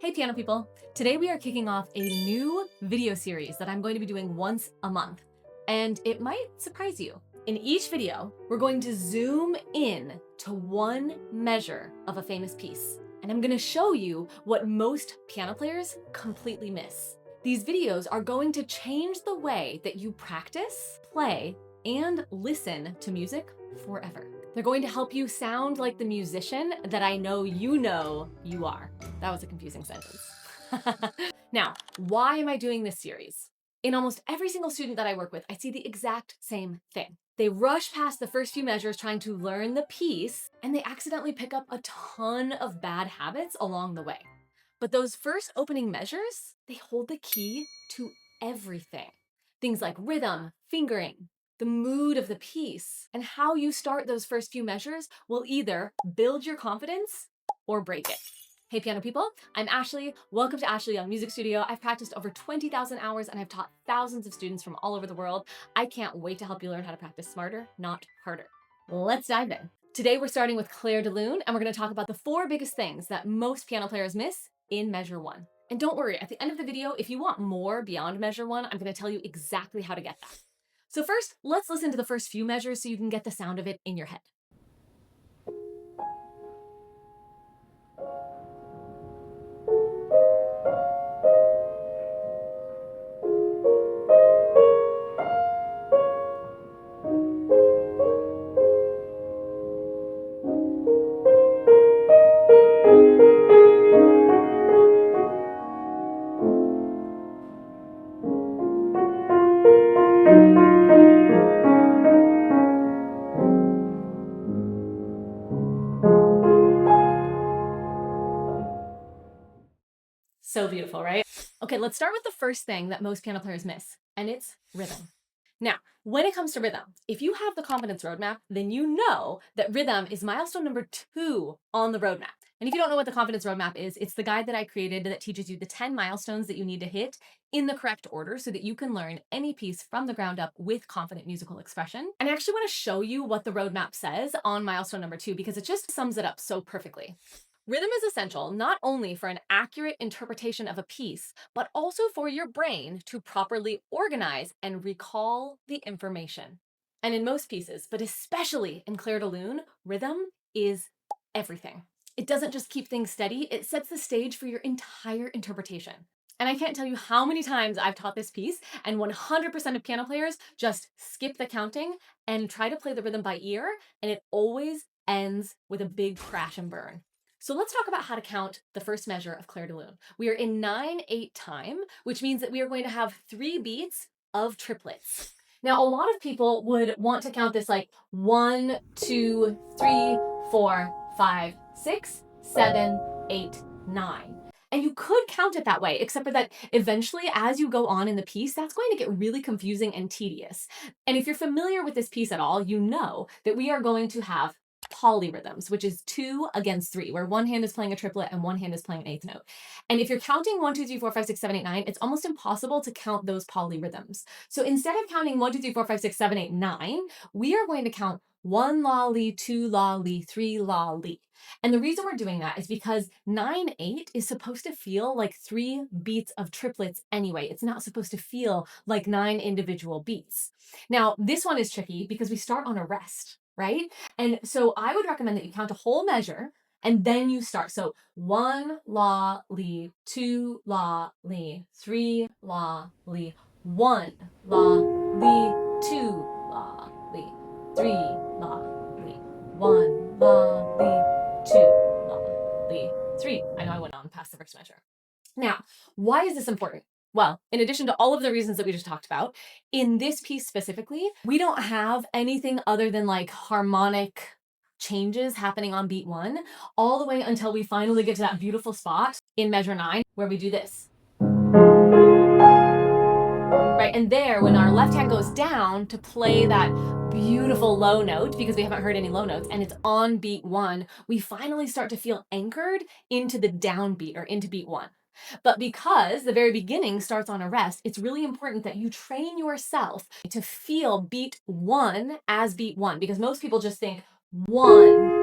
Hey piano people! Today we are kicking off a new video series that I'm going to be doing once a month. And it might surprise you. In each video, we're going to zoom in to one measure of a famous piece. And I'm going to show you what most piano players completely miss. These videos are going to change the way that you practice, play, and listen to music forever. They're going to help you sound like the musician that I know you are. That was a confusing sentence. Now, why am I doing this series? In almost every single student that I work with, I see the exact same thing. They rush past the first few measures trying to learn the piece, and they accidentally pick up a ton of bad habits along the way. But those first opening measures, they hold the key to everything. Things like rhythm, fingering, the mood of the piece, and how you start those first few measures will either build your confidence or break it. Hey piano people, I'm Ashley. Welcome to Ashley Young Music Studio. I've practiced over 20,000 hours and I've taught thousands of students from all over the world. I can't wait to help you learn how to practice smarter, not harder. Let's dive in. Today we're starting with Clair De Lune and we're going to talk about the 4 biggest things that most piano players miss in measure 1. And don't worry, at the end of the video, if you want more beyond measure 1, I'm going to tell you exactly how to get that. So first, let's listen to the first few measures so you can get the sound of it in your head. So beautiful, right? Okay, let's start with the first thing that most piano players miss, and it's rhythm. Now, when it comes to rhythm, if you have the confidence roadmap, then you know that rhythm is milestone number 2 on the roadmap. And if you don't know what the confidence roadmap is, it's the guide that I created that teaches you the 10 milestones that you need to hit in the correct order so that you can learn any piece from the ground up with confident musical expression. And I actually want to show you what the roadmap says on milestone number 2 because it just sums it up so perfectly. Rhythm is essential not only for an accurate interpretation of a piece, but also for your brain to properly organize and recall the information. And in most pieces, but especially in Clair De Lune, rhythm is everything. It doesn't just keep things steady, it sets the stage for your entire interpretation. And I can't tell you how many times I've taught this piece, and 100% of piano players just skip the counting and try to play the rhythm by ear, and it always ends with a big crash and burn. So let's talk about how to count the first measure of Clair De Lune. We are in 9/8 time, which means that we are going to have 3 beats of triplets. Now, a lot of people would want to count this like 1, 2, 3, 4, 5, 6, 7, 8, 9. And you could count it that way, except for that eventually, as you go on in the piece, that's going to get really confusing and tedious. And if you're familiar with this piece at all, you know that we are going to have polyrhythms, which is 2 against 3, where one hand is playing a triplet and one hand is playing an eighth note. And if you're counting 1, 2, 3, 4, 5, 6, 7, 8, 9, it's almost impossible to count those polyrhythms. So instead of counting 1, 2, 3, 4, 5, 6, 7, 8, 9, we are going to count 1 la li, 2 la li, 3 la li. And the reason we're doing that is because 9/8 is supposed to feel like 3 beats of triplets anyway. It's not supposed to feel like 9 individual beats. Now, this one is tricky because we start on a rest, right? And so I would recommend that you count a whole measure and then you start. So 1 la li, 2 la li, 3 la li, 1 la li, 2 la li, 3 la li, 1 la li, 2 la li, 3. I know I went on past the first measure. Now, why is this important? Well, in addition to all of the reasons that we just talked about, in this piece specifically, we don't have anything other than like harmonic changes happening on beat 1, all the way until we finally get to that beautiful spot in measure 9, where we do this. Right, and there, when our left hand goes down to play that beautiful low note, because we haven't heard any low notes, and it's on beat 1, we finally start to feel anchored into the downbeat or into beat 1. But because the very beginning starts on a rest, it's really important that you train yourself to feel beat 1 as beat 1, because most people just think 1,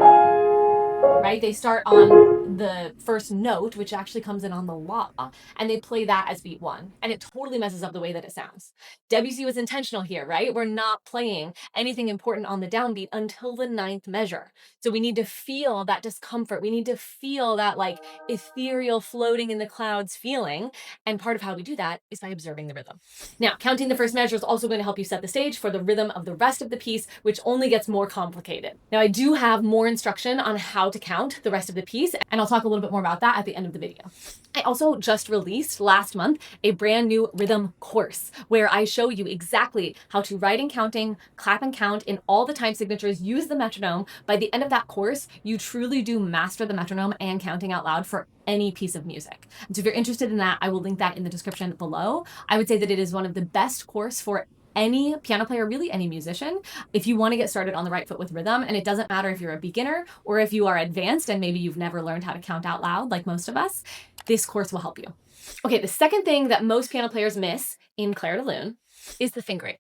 right? They start on the first note, which actually comes in on the la, and they play that as beat one, and it totally messes up the way that it sounds. Debussy was intentional here, right? We're not playing anything important on the downbeat until the ninth measure. So we need to feel that discomfort. We need to feel that like ethereal floating in the clouds feeling. And part of how we do that is by observing the rhythm. Now, counting the first measure is also going to help you set the stage for the rhythm of the rest of the piece, which only gets more complicated. Now, I do have more instruction on how to count the rest of the piece, and I'll talk a little bit more about that at the end of the video. I also just released last month a brand new rhythm course where I show you exactly how to write and counting, clap and count in all the time signatures, use the metronome. By the end of that course, you truly do master the metronome and counting out loud for any piece of music. And so if you're interested in that, I will link that in the description below. I would say that it is one of the best course for any piano player, really any musician, if you want to get started on the right foot with rhythm. And it doesn't matter if you're a beginner or if you are advanced and maybe you've never learned how to count out loud like most of us, this course will help you. Okay, the second thing that most piano players miss in Clair De Lune is the fingering.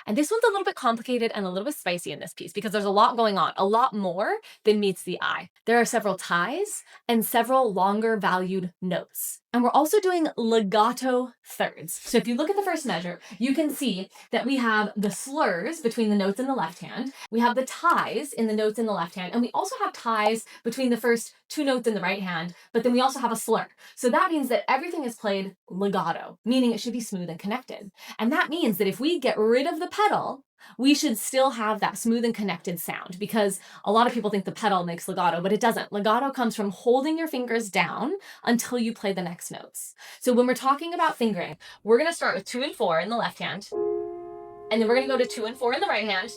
And this one's a little bit complicated and a little bit spicy in this piece because there's a lot going on, a lot more than meets the eye. There are several ties and several longer valued notes. And we're also doing legato thirds. So if you look at the first measure, you can see that we have the slurs between the notes in the left hand. We have the ties in the notes in the left hand. And we also have ties between the first two notes in the right hand, but then we also have a slur. So that means that everything is played legato, meaning it should be smooth and connected. And that means that if we get rid of the pedal, we should still have that smooth and connected sound, because a lot of people think the pedal makes legato, but it doesn't. Legato comes from holding your fingers down until you play the next notes. So when we're talking about fingering, we're going to start with 2 and 4 in the left hand, and then we're going to go to 2 and 4 in the right hand,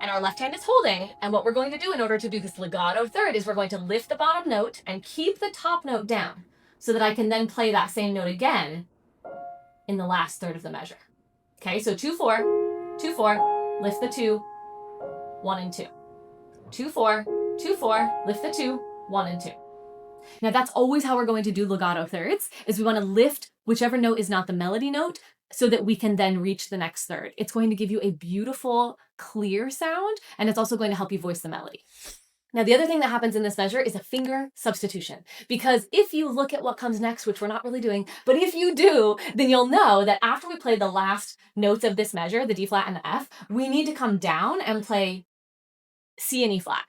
and our left hand is holding. And what we're going to do in order to do this legato third is we're going to lift the bottom note and keep the top note down so that I can then play that same note again in the last third of the measure. Okay, so 2, 4. 2, 4, lift the 2, 1 and 2. 2, 4, 2, 4, lift the 2, 1 and 2. Now that's always how we're going to do legato thirds, is we want to lift whichever note is not the melody note so that we can then reach the next third. It's going to give you a beautiful, clear sound, and it's also going to help you voice the melody. Now, the other thing that happens in this measure is a finger substitution, because if you look at what comes next, which we're not really doing, but if you do, then you'll know that after we play the last notes of this measure, the D flat and the F, we need to come down and play C and E flat.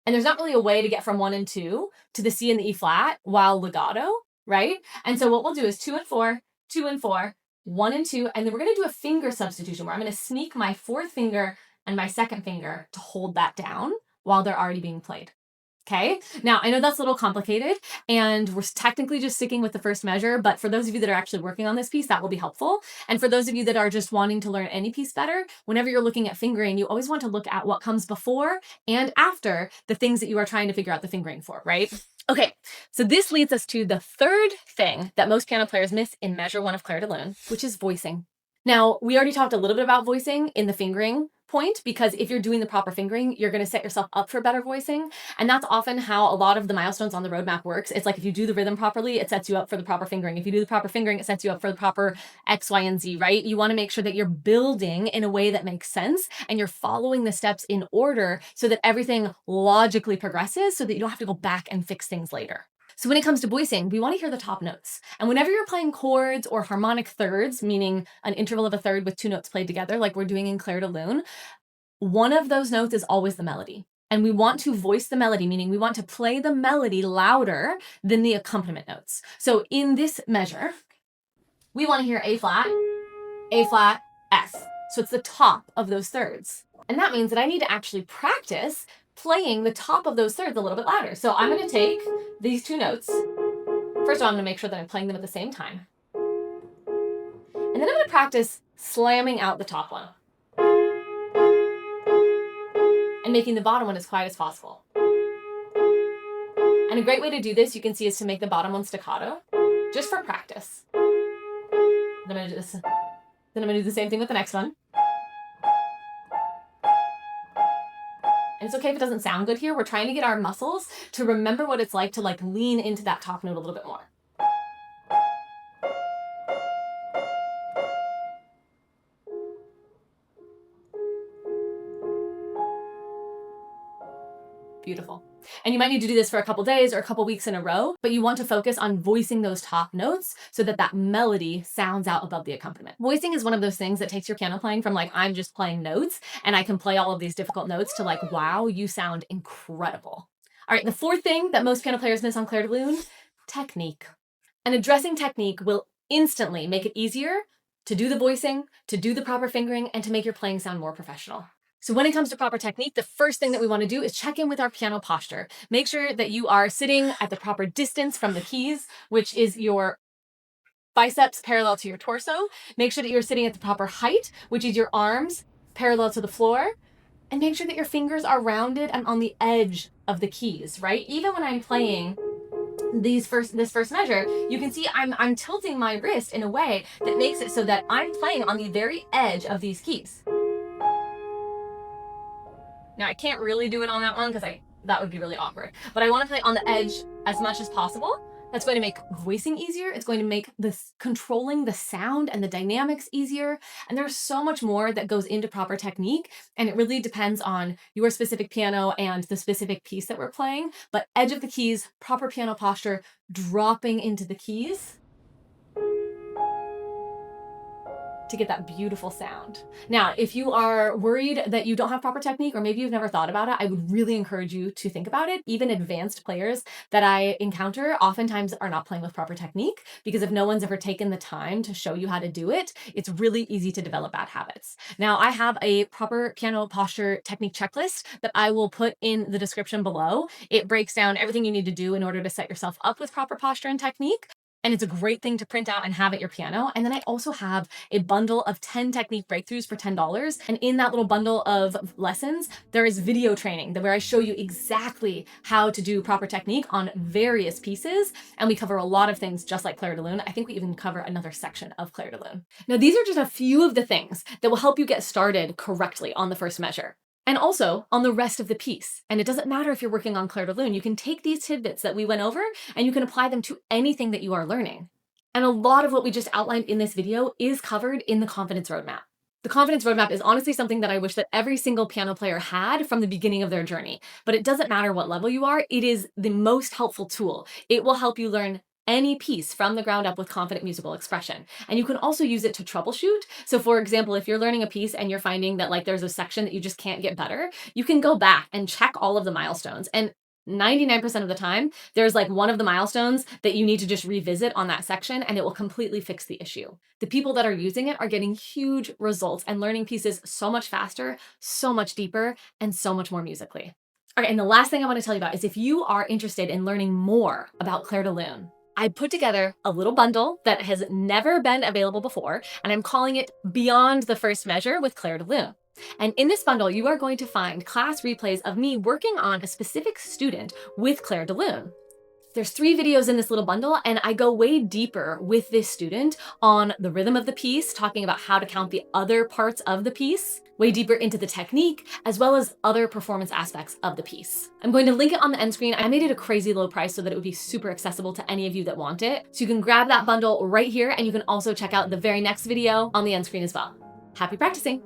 And there's not really a way to get from 1 and 2 to the C and the E flat while legato, right? And so what we'll do is 2 and 4, 2 and 4, 1 and 2, and then we're going to do a finger substitution where I'm going to sneak my fourth finger and my second finger to hold that down while they're already being played. Okay, now I know that's a little complicated and we're technically just sticking with the first measure, but for those of you that are actually working on this piece, that will be helpful. And for those of you that are just wanting to learn any piece better, whenever you're looking at fingering, you always want to look at what comes before and after the things that you are trying to figure out the fingering for, right? Okay, so this leads us to the third thing that most piano players miss in measure 1 of Clair De Lune, which is voicing. Now, we already talked a little bit about voicing in the fingering point, because if you're doing the proper fingering, you're going to set yourself up for better voicing. And that's often how a lot of the milestones on the roadmap works. It's like if you do the rhythm properly, it sets you up for the proper fingering. If you do the proper fingering, it sets you up for the proper X, Y, and Z, right? You want to make sure that you're building in a way that makes sense and you're following the steps in order so that everything logically progresses so that you don't have to go back and fix things later. So when it comes to voicing, we want to hear the top notes. And whenever you're playing chords or harmonic thirds, meaning an interval of a third with 2 notes played together, like we're doing in Clair De Lune, one of those notes is always the melody. And we want to voice the melody, meaning we want to play the melody louder than the accompaniment notes. So in this measure, we want to hear A flat, F. So it's the top of those thirds. And that means that I need to actually practice playing the top of those thirds a little bit louder. So I'm going to take these 2 notes. First of all, I'm going to make sure that I'm playing them at the same time. And then I'm going to practice slamming out the top one and making the bottom one as quiet as possible. And a great way to do this, you can see, is to make the bottom one staccato, just for practice. Then I'm going to do this. Then I'm going to do the same thing with the next one. And it's okay if it doesn't sound good here. We're trying to get our muscles to remember what it's like to lean into that top note a little bit more. Beautiful. And you might need to do this for a couple days or a couple weeks in a row, but you want to focus on voicing those top notes so that that melody sounds out above the accompaniment. Voicing is one of those things that takes your piano playing from like, I'm just playing notes and I can play all of these difficult notes to like, wow, you sound incredible. All right, the fourth thing that most piano players miss on Clair De Lune, technique. And addressing technique will instantly make it easier to do the voicing, to do the proper fingering, and to make your playing sound more professional. So when it comes to proper technique, the first thing that we want to do is check in with our piano posture. Make sure that you are sitting at the proper distance from the keys, which is your biceps parallel to your torso. Make sure that you're sitting at the proper height, which is your arms parallel to the floor. And make sure that your fingers are rounded and on the edge of the keys, right? Even when I'm playing this first measure, you can see I'm tilting my wrist in a way that makes it so that I'm playing on the very edge of these keys. Now I can't really do it on that one because that would be really awkward, but I want to play on the edge as much as possible. That's going to make voicing easier. It's going to make this controlling the sound and the dynamics easier. And there's so much more that goes into proper technique. And it really depends on your specific piano and the specific piece that we're playing. But edge of the keys, proper piano posture, dropping into the keys to get that beautiful sound. Now, if you are worried that you don't have proper technique, or maybe you've never thought about it, I would really encourage you to think about it. Even advanced players that I encounter oftentimes are not playing with proper technique, because if no one's ever taken the time to show you how to do it, it's really easy to develop bad habits. Now, I have a proper piano posture technique checklist that I will put in the description below. It breaks down everything you need to do in order to set yourself up with proper posture and technique. And it's a great thing to print out and have at your piano. And then I also have a bundle of 10 technique breakthroughs for $10. And in that little bundle of lessons, there is video training where I show you exactly how to do proper technique on various pieces. And we cover a lot of things just like Clair De Lune. I think we even cover another section of Clair De Lune. Now, these are just a few of the things that will help you get started correctly on the first measure. And also on the rest of the piece. And it doesn't matter if you're working on Clair De Lune, you can take these tidbits that we went over and you can apply them to anything that you are learning. And a lot of what we just outlined in this video is covered in the confidence roadmap. The confidence roadmap is honestly something that I wish that every single piano player had from the beginning of their journey, but it doesn't matter what level you are, it is the most helpful tool. It will help you learn any piece from the ground up with confident musical expression. And you can also use it to troubleshoot. So for example, if you're learning a piece and you're finding that like there's a section that you just can't get better, you can go back and check all of the milestones. And 99% of the time, there's like one of the milestones that you need to just revisit on that section and it will completely fix the issue. The people that are using it are getting huge results and learning pieces so much faster, so much deeper, and so much more musically. All right, and the last thing I want to tell you about is if you are interested in learning more about Clair De Lune, I put together a little bundle that has never been available before, and I'm calling it Beyond the First Measure with Clair De Lune. And in this bundle, you are going to find class replays of me working on a specific student with Clair De Lune. There's 3 videos in this little bundle, and I go way deeper with this student on the rhythm of the piece, talking about how to count the other parts of the piece, way deeper into the technique, as well as other performance aspects of the piece. I'm going to link it on the end screen. I made it a crazy low price so that it would be super accessible to any of you that want it. So you can grab that bundle right here, and you can also check out the very next video on the end screen as well. Happy practicing!